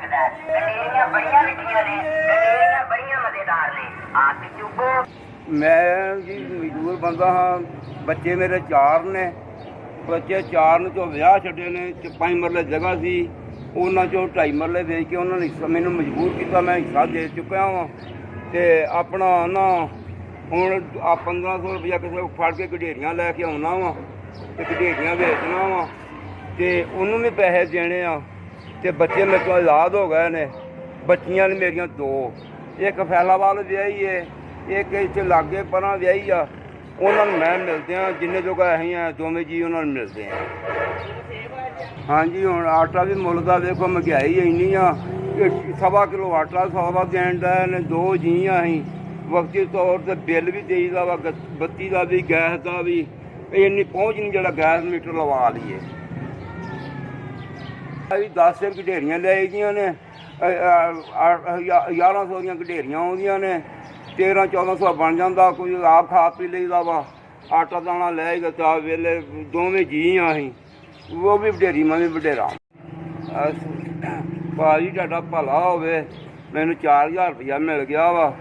सकता है। गंडेरियां बढ़िया मिठियां ने, गंडेरियां बढ़िया मजेदार ने। आप भी चुपो। मैं जी मजदूर बंदा हाँ। बच्चे मेरे 4 ने। ਬੱਚੇ 4 ਨੂੰ ਚੋਂ ਵਿਆਹ ਛੱਡੇ ਨੇ 5 ਮਰਲੇ ਜਗ੍ਹਾ ਸੀ, ਉਹਨਾਂ ਚੋਂ 2.5 ਮਰਲੇ ਵੇਚ ਕੇ ਉਹਨਾਂ ਨੇ ਮੈਨੂੰ ਮਜਬੂਰ ਕੀਤਾ, ਮੈਂ ਹਿੱਸਾ ਦੇ ਚੁੱਕਿਆ ਵਾਂ। ਅਤੇ ਆਪਣਾ ਨਾ ਹੁਣ ਆ 1500 ਰੁਪਇਆ ਕਿਸੇ ਕੋਲ ਫੜ ਕੇ ਗਡੇਰੀਆਂ ਲੈ ਕੇ ਆਉਣਾ ਵਾ ਅਤੇ ਗਡੇਰੀਆਂ ਵੇਚਣਾ ਵਾ ਅਤੇ ਉਹਨੂੰ ਵੀ ਪੈਸੇ ਦੇਣੇ ਆ। ਅਤੇ ਬੱਚੇ ਮੇਰੇ ਤੋਂ ਆਜ਼ਾਦ ਹੋ ਗਏ ਨੇ। ਬੱਚੀਆਂ ਨੇ ਮੇਰੀਆਂ 2, ਇੱਕ ਫੈਲਾਵਾਲ ਵਿਆਹੀ ਹੈ, ਇੱਕ ਇੱਥੇ ਲਾਗੇ ਪਰਾਂ ਵਿਆਹੀ ਆ। ਉਹਨਾਂ ਨੂੰ ਮੈਂ ਮਿਲਦੇ ਹਾਂ, ਜਿੰਨੇ ਜੋਗਾ ਅਸੀਂ ਆ ਦੋਵੇਂ ਜੀ ਉਹਨਾਂ ਨੂੰ ਮਿਲਦੇ ਹਾਂ। ਹਾਂਜੀ ਹੁਣ ਆਟਾ ਵੀ ਮੁੱਲ ਦਾ ਵੇਖੋ, ਮਹਿੰਗਾਈ ਇੰਨੀ ਆ ਕਿ 1.25 ਕਿਲੋ ਆਟਾ 100 ਦਾ ਦੇਣ ਦਾ ਨੇ। 2 ਜੀ ਆ ਅਸੀਂ, ਵਕਤੀ ਤੌਰ 'ਤੇ ਬਿੱਲ ਵੀ ਦੇਈਦਾ ਵਾ, ਬੱਤੀ ਦਾ ਵੀ, ਗੈਸ ਦਾ ਵੀ। ਇੰਨੀ ਪਹੁੰਚ ਨਹੀਂ ਜਿਹੜਾ ਗੈਸ ਮੀਟਰ ਲਵਾ ਲਈਏ। ਅਸੀਂ 10 ਗਡੇਰੀਆਂ ਲੈ ਆਈਆਂ ਨੇ, 1100 ਦੀਆਂ ਗਡੇਰੀਆਂ ਆਉਂਦੀਆਂ ਨੇ, 1300-1400 ਬਣ ਜਾਂਦਾ। ਕੋਈ ਆਪ ਖਾ ਪੀ ਲਈਦਾ ਵਾ, ਆਟਾ ਦਾਣਾ ਲੈ ਆਈਦਾ। ਚਾਹ ਵੇਲੇ ਦੋਵੇਂ ਜੀ ਆ ਅਸੀਂ, ਉਹ ਵੀ ਵਡੇਰੀ ਮੈਂ ਵੀ ਵਡੇਰਾ। ਭਾਜੀ ਤੁਹਾਡਾ ਭਲਾ ਹੋਵੇ, ਮੈਨੂੰ 4000 ਰੁਪਇਆ ਮਿਲ ਗਿਆ ਵਾ।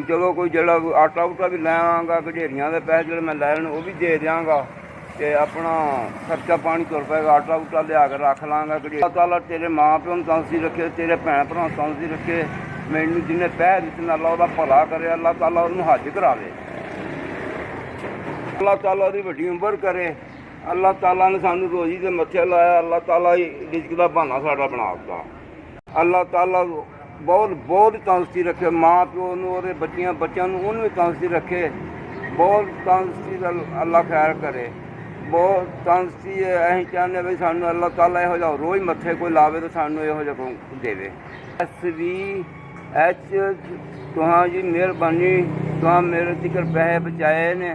ਚਲੋ ਕੋਈ ਜਿਹੜਾ ਆਟਾ ਉਟਾ ਵੀ ਲੈ ਆਵਾਂਗਾ, ਗਡੇਰੀਆਂ ਦੇ ਪੈਸੇ ਜਿਹੜੇ ਮੈਂ ਲੈਣ ਉਹ ਵੀ ਦੇ ਦਿਆਂਗਾ ਅਤੇ ਆਪਣਾ ਖਰਚਾ ਪਾਣੀ ਤੁਰ ਪਏਗਾ। ਆਟਾ ਉਟਾ ਲਿਆ ਕੇ ਰੱਖ ਲਾਂਗਾ। ਅੱਲਾਹ ਤਾਲਾ ਤੇਰੇ ਮਾਂ ਪਿਓ ਨੂੰ ਤੰਦਰੁਸਤੀ ਰੱਖੇ, ਤੇਰੇ ਭੈਣ ਭਰਾ ਨੂੰ ਤੰਦਰੁਸਤੀ ਰੱਖੇ। ਮੈਨੂੰ ਜਿਹਨੇ ਪੈਸੇ ਦਿੱਤੇ ਨੇ ਅੱਲਾ ਉਹਦਾ ਭਲਾ ਕਰੇ, ਅੱਲਾਹ ਤਾਲਾ ਉਹਨੂੰ ਹੱਜ ਕਰਾਵੇ, ਅੱਲਾਹ ਤਾਲਾ ਉਹਦੀ ਵੱਡੀ ਉਮਰ ਕਰੇ। ਅੱਲਾਹ ਤਾਲਾ ਨੇ ਸਾਨੂੰ ਰੋਜ਼ੀ ਦੇ ਮੱਥੇ ਲਾਇਆ, ਅੱਲਾਹ ਤਾਲਾ ਰਿਜ਼ਕ ਦਾ ਬਹਾਨਾ ਸਾਡਾ ਬਣਾ ਦਿੱਤਾ। ਅੱਲਾਹ ਤਾਲਾ ਬਹੁਤ ਤੰਦਰੁਸਤੀ ਰੱਖੇ, ਮਾਂ ਪਿਓ ਨੂੰ, ਉਹਦੇ ਬੱਚਿਆਂ ਨੂੰ, ਉਹਨੂੰ ਵੀ ਤੰਦਰੁਸਤੀ ਰੱਖੇ। ਬਹੁਤ ਤੰਦਰੁਸਤੀ ਦਾ ਅੱਲਾਹ ਖੈਰ ਕਰੇ, ਬਹੁਤ ਤੰਦਰੁਸਤੀ ਅਸੀਂ ਚਾਹੁੰਦੇ ਵੀ ਸਾਨੂੰ ਅੱਲਾਹ ਤਾਲਾ ਇਹੋ ਜਿਹਾ ਰੋਜ਼ ਮੱਥੇ ਕੋਈ ਲਾਵੇ ਤਾਂ ਸਾਨੂੰ ਇਹੋ ਜਿਹਾ ਦੇਵੇ। SVH ਤੁਹਾਂ ਜੀ ਮਿਹਰਬਾਨੀ, ਤੁਹਾਂ ਮੇਰੇ ਤੀਕਰ ਪੈਸੇ ਬਚਾਏ ਨੇ।